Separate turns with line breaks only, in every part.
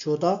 14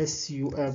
SUM।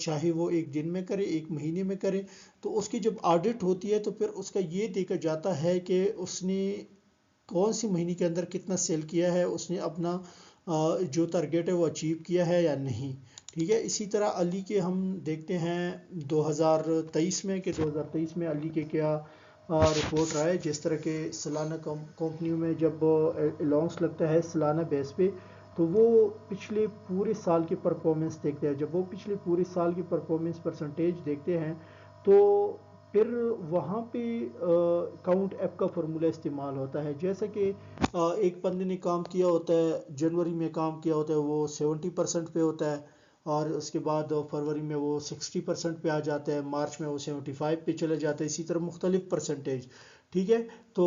چاہے وہ ایک دن میں کرے ایک مہینے میں کرے، تو اس کی جب آڈٹ ہوتی ہے تو پھر اس کا یہ دیکھا جاتا ہے کہ اس نے کون سی مہینے کے اندر کتنا سیل کیا ہے، اس نے اپنا جو ٹارگیٹ ہے وہ اچیو کیا ہے یا نہیں، ٹھیک ہے۔ اسی طرح علی کے ہم دیکھتے ہیں 2023 میں کہ 2023 میں علی کے کیا رپورٹ رہا ہے، جس طرح کے سالانہ کمپنیوں میں جب الاؤنس لگتا ہے سالانہ بیس پہ، تو وہ پچھلے پورے سال کی پرفارمنس دیکھتے ہیں۔ جب وہ پچھلے پورے سال کی پرفارمنس پرسنٹیج دیکھتے ہیں تو پھر وہاں پہ کاؤنٹ ایف کا فارمولہ استعمال ہوتا ہے، جیسا کہ ایک بندے نے کام کیا ہوتا ہے، جنوری میں کام کیا ہوتا ہے وہ 70% پہ ہوتا ہے، اور اس کے بعد فروری میں وہ 60% پہ آ جاتا ہے، مارچ میں وہ 75 پہ چلے جاتا ہے، اسی طرح مختلف پرسنٹیج، ٹھیک ہے۔ تو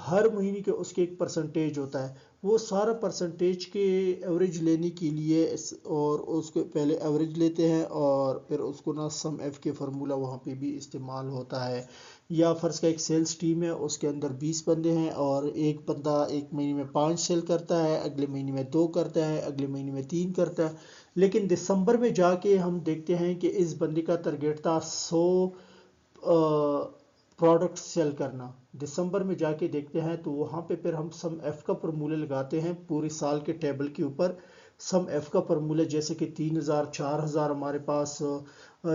ہر مہینے کے اس کے ایک پرسنٹیج ہوتا ہے، وہ سارا پرسنٹیج کے ایوریج لینے کے لیے اور اس کو پہلے ایوریج لیتے ہیں اور پھر اس کو نا سم ایف کے فارمولہ وہاں پہ بھی استعمال ہوتا ہے۔ یا فرض کا ایک سیلز ٹیم ہے، اس کے اندر 20 بندے ہیں اور ایک بندہ ایک مہینے میں 5 سیل کرتا ہے، اگلے مہینے میں 2 کرتا ہے، اگلے مہینے میں 3 کرتا ہے، لیکن دسمبر میں جا کے ہم دیکھتے ہیں کہ اس بندے کا ٹارگیٹ تھا 100 پروڈکٹ سیل کرنا۔ دسمبر میں جا کے دیکھتے ہیں تو وہاں پہ پھر ہم سم ایف کا فارمولہ لگاتے ہیں پورے سال کے ٹیبل کے اوپر، سم ایف کا فارمولہ جیسے کہ 3000 4000 ہمارے پاس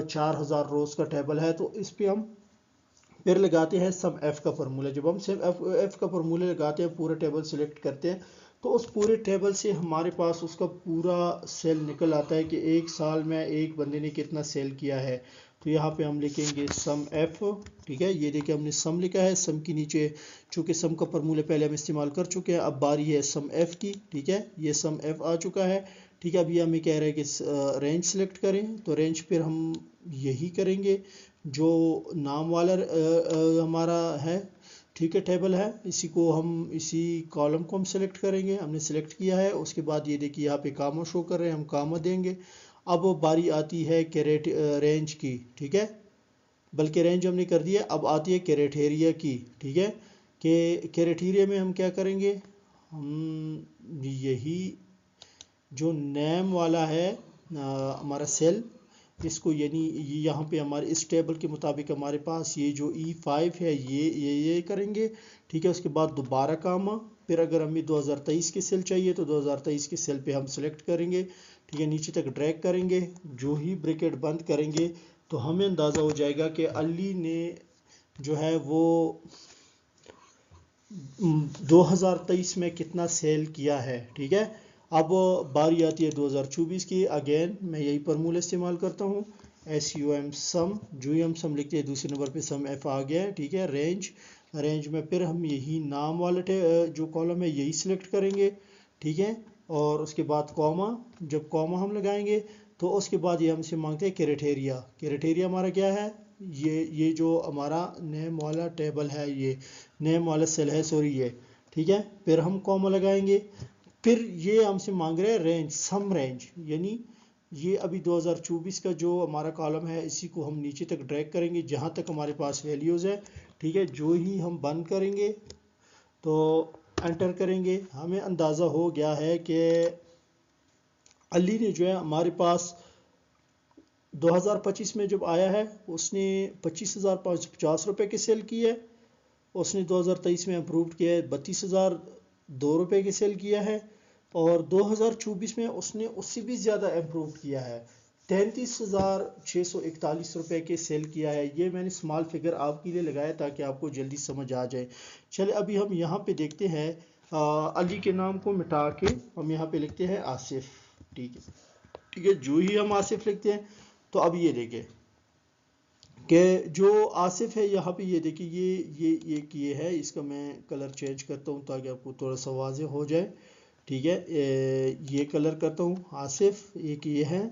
4000 روز کا ٹیبل ہے، تو اس پہ ہم پھر لگاتے ہیں سم ایف کا فارمولہ۔ جب ہم سم ایف کا فارمولہ لگاتے ہیں، پورا ٹیبل سلیکٹ کرتے ہیں، تو اس پورے ٹیبل سے ہمارے پاس اس کا پورا سیل نکل آتا ہے کہ ایک سال میں ایک بندے نے کتنا سیل کیا ہے۔ تو یہاں پہ ہم لکھیں گے سم ایف، ٹھیک ہے۔ یہ دیکھیں ہم نے سم لکھا ہے، سم کے نیچے چونکہ سم کا فارمولہ پہلے ہم استعمال کر چکے ہیں، اب باری ہے سم ایف کی، ٹھیک ہے۔ یہ سم ایف آ چکا ہے، ٹھیک ہے۔ اب یہ ہمیں کہہ رہے ہیں کہ رینج سلیکٹ کریں، تو رینج پھر ہم یہی کریں گے جو نام والا ہمارا ہے، ٹھیک ہے، ٹیبل ہے، اسی کو ہم اسی کالم کو ہم سلیکٹ کریں گے، ہم نے سلیکٹ کیا ہے۔ اس کے بعد یہ دیکھیے یہاں پہ کاما شو کر رہے ہیں، ہم کاما دیں گے۔ اب باری آتی ہے رینج کی، ٹھیک ہے، بلکہ رینج ہم نے کر دیا، اب آتی ہے کریٹیریا کی، ٹھیک ہے، کہ کریٹیریا میں ہم کیا کریں گے، ہم یہی جو نیم والا ہے ہمارا سیل، اس کو یعنی یہاں پہ ہمارے اس ٹیبل کے مطابق ہمارے پاس یہ جو E5 ہے یہ کریں گے، ٹھیک ہے۔ اس کے بعد دوبارہ کاما، پھر اگر ہمیں 2023 کے سیل چاہیے تو 2023 کے سیل پہ ہم سلیکٹ کریں گے، ٹھیک ہے، نیچے تک ڈریگ کریں گے، جو ہی بریکٹ بند کریں گے تو ہمیں اندازہ ہو جائے گا کہ علی نے جو ہے وہ 2023 میں کتنا سیل کیا ہے، ٹھیک ہے۔ اب باری آتی ہے 2024 کی، اگین میں یہی فارمولہ استعمال کرتا ہوں، SUM سم، جو ہی ہم سم لکھتے ہیں دوسرے نمبر پہ سم ایف آ گیا ہے، ٹھیک ہے۔ رینج میں پھر ہم یہی نام والا جو کالم ہے یہی سلیکٹ کریں گے، ٹھیک ہے، اور اس کے بعد کوما، جب کوما ہم لگائیں گے تو اس کے بعد یہ ہم سے مانگتے ہیں کریٹیریا ہمارا کیا ہے، یہ جو ہمارا نیم والا ٹیبل ہے، یہ نیم والا سیل ہے، سوری یہ، ٹھیک ہے۔ پھر ہم کوما لگائیں گے، پھر یہ ہم سے مانگ رہے ہیں رینج، سم رینج، یعنی یہ ابھی 2024 کا جو ہمارا کالم ہے اسی کو ہم نیچے تک ڈریگ کریں گے جہاں تک ہمارے پاس ویلیوز ہے، ٹھیک ہے۔ جو ہی ہم بند کریں گے تو انٹر کریں گے، ہمیں اندازہ ہو گیا ہے کہ علی نے جو ہے ہمارے پاس 2025 میں جب آیا ہے اس نے 25,550 روپے کی سیل کی ہے، اس نے 2023 میں اپرووڈ کیا ہے 32,002 روپے کی سیل کیا ہے، اور 2024 میں اس نے اس سے بھی زیادہ امپروو کیا ہے، 33,641 روپے کے سیل کیا ہے۔ یہ میں نے اسمال فگر آپ کے لیے لگایا تاکہ آپ کو جلدی سمجھ آ جائے۔ چلے ابھی ہم یہاں پہ دیکھتے ہیں، علی کے نام کو مٹا کے ہم یہاں پہ لکھتے ہیں آصف، ٹھیک ہے۔ جو ہی ہم آصف لکھتے ہیں تو اب یہ دیکھیں کہ جو آصف ہے یہاں پہ یہ دیکھیں یہ ہے، اس کا میں کلر چینج کرتا ہوں تاکہ آپ کو تھوڑا سا واضح ہو جائے، ٹھیک ہے۔ یہ کلر کرتا ہوں آصف، ایک یہ ہے،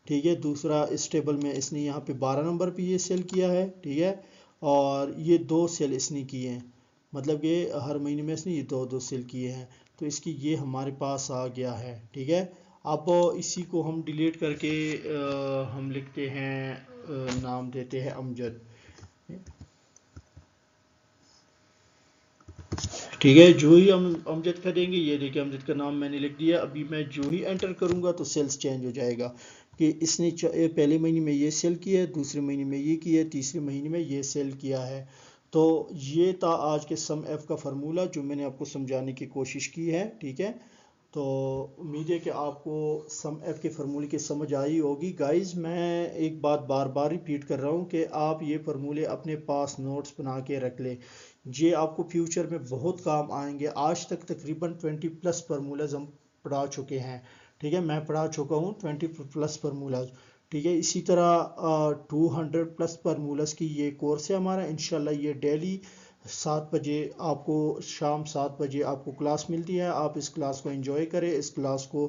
ٹھیک ہے۔ دوسرا اس ٹیبل میں اس نے یہاں پہ 12 نمبر پہ یہ سیل کیا ہے، ٹھیک ہے، اور یہ 2 سیل اس نے کیے ہیں، مطلب کہ ہر مہینے میں اس نے یہ 2 سیل کیے ہیں، تو اس کی یہ ہمارے پاس آ گیا ہے، ٹھیک ہے۔ اب اسی کو ہم ڈیلیٹ کر کے ہم لکھتے ہیں، نام دیتے ہیں امجد، ٹھیک ہے۔ جو ہی ہم امجد کا دیں گے، یہ دیکھیں امجد کا نام میں نے لکھ دیا، ابھی میں جو ہی انٹر کروں گا تو سیلز چینج ہو جائے گا، کہ اس نے پہلے مہینے میں یہ سیل کیا ہے، دوسرے مہینے میں یہ کیا ہے، تیسرے مہینے میں یہ سیل کیا ہے۔ تو یہ تھا آج کے سم ایف کا فارمولہ جو میں نے آپ کو سمجھانے کی کوشش کی ہے، ٹھیک ہے۔ تو امید ہے کہ آپ کو سم ایف کے فارمولے کی سمجھ آئی ہوگی۔ گائز میں ایک بات بار بار ریپیٹ کر رہا ہوں کہ آپ یہ فارمولے اپنے پاس نوٹس بنا کے رکھ لیں، یہ آپ کو فیوچر میں بہت کام آئیں گے۔ آج تک تقریباً 20 پلس فارمولاز ہم پڑھا چکے ہیں، ٹھیک ہے، میں پڑھا چکا ہوں 20 پلس فارمولاز، ٹھیک ہے۔ اسی طرح 200 پلس فارمولاز کی یہ کورس ہے ہمارا، انشاءاللہ یہ ڈیلی 7 بجے آپ کو، شام 7 بجے آپ کو کلاس ملتی ہے۔ آپ اس کلاس کو انجوائے کریں، اس کلاس کو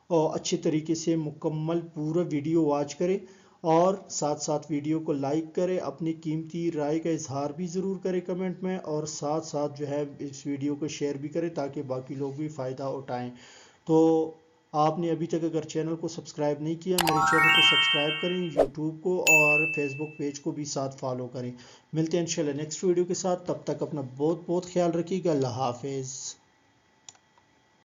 اچھے طریقے سے مکمل پورا ویڈیو واچ کریں، اور ساتھ ساتھ ویڈیو کو لائک کریں، اپنی قیمتی رائے کا اظہار بھی ضرور کریں کمنٹ میں، اور ساتھ ساتھ جو ہے اس ویڈیو کو شیئر بھی کریں تاکہ باقی لوگ بھی فائدہ اٹھائیں۔ تو آپ نے ابھی تک اگر چینل کو سبسکرائب نہیں کیا، میرے چینل کو سبسکرائب کریں، یوٹیوب کو اور فیس بک پیج کو بھی ساتھ فالو کریں۔ ملتے ہیں انشاءاللہ نیکسٹ ویڈیو کے ساتھ، تب تک اپنا بہت بہت خیال رکھیے گا۔ اللہ حافظ۔